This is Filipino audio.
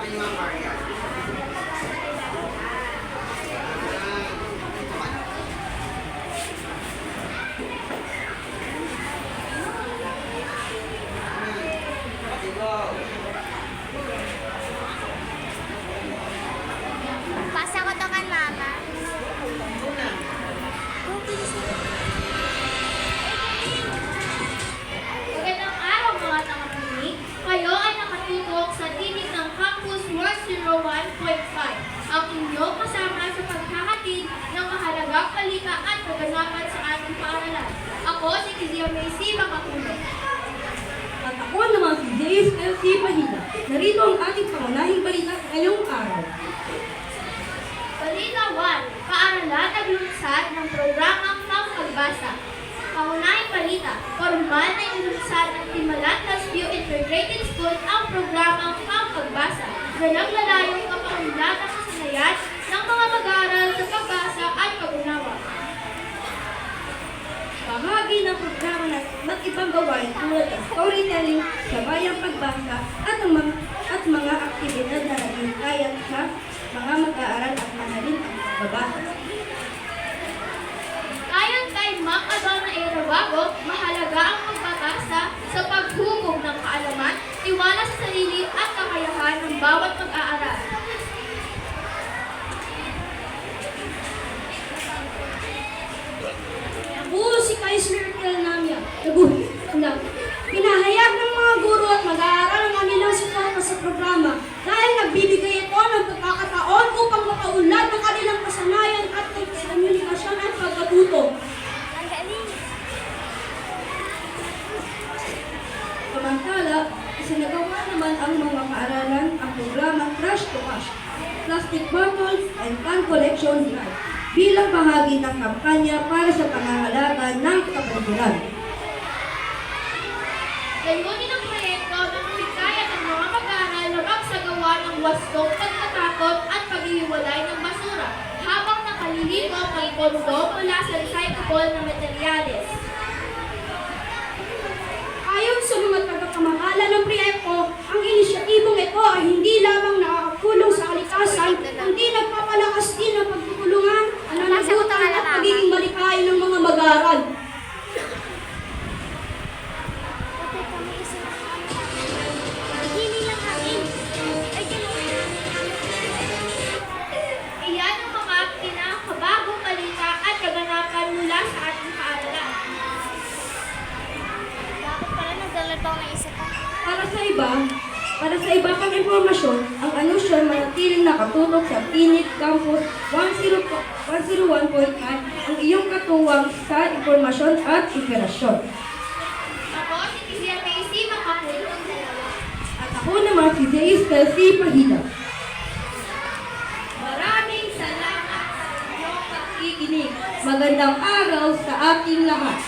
Pasa ko to kan mama. Magandang araw mga tagapakinig. Kayo ay nakatutok sa tinig ng Campus 101.5. Ang inyong kasama sa paghahatid ng mahalagang balita at kaganapan sa ating paaralan. Ako si Kizia Macy Makakulo. At ako naman si JSLC Pahila. Narito ang ating pangunahing balita ngayong araw. Balita 1. Paaralan naglunsad ng programang Pagbasa. Pangunahing balita, formal na ilunsad ng Timalat Lasview Integrated School ang programang Pagbasa na naglalayong kapaunlad ang kasanayan ng mga mag-aaral sa pagbasa at pag-unawa. Bahagi ng programa na iba't ibang gawain tulad ng storytelling, sabayang pagbasa at mga aktibidad na naging kaya sa mga mag-aaral at mahalin ang pagbabasa. Ayon kay Ma'am Adona A. Rabago, mahalaga ang pagbabasa sa paghubog ng kaalaman, tiwala sa sarili at kakayahan ng bawat mag-aaral. Ako si Kaiser Namia. Pinahayag ng mga guro at mag-aaral ang kanilang suporta sa programa dahil nagbibigay ito ng pagkakataon upang makaunlad ng kanilang kasanayan at komunikasyon at pagkatuto. Ang galing. Samantala, isinagawa naman ang mga kaaralan ang programa Crush to Cash, Plastic Bottles and Can Collection Drive bilang bahagi ng kampanya para sa pangangalaga ng kapaligiran. Layunin ang proyekto ng hikayat ng mga mag-aaral na magsagawa ng wastong pagkatakot at paghihiwalay ng basura habang nakalilito ng pondo mula sa recyclable na materyales. Ayon sa mga tagapamahala ng proyekto, ang inisyatibong ito ay hindi lamang nakakatulong sa kalikasan, kundi nagpapalakas din ng pagtutulungan, ananagutan at pagiging malikain ng mga mag-aaral. Okay, kami isa. Hili lang kami. Ay, ganun. Iyan ang mga pinakabagong balita at kaganapan mula sa ating paaralan. Dapat pala nagdala daw ng isa pa. Para sa iba pang impormasyon, ang anunsyo ay manatiling nakatutok sa Tinig Campus 101.5 ang iyong katuwang sa impormasyon at operasyon. Ako si Kizia Macy Makakulo. At ako naman si JSLC Pahila. Maraming salamat sa inyong pakikinig. Magandang araw sa ating lahat.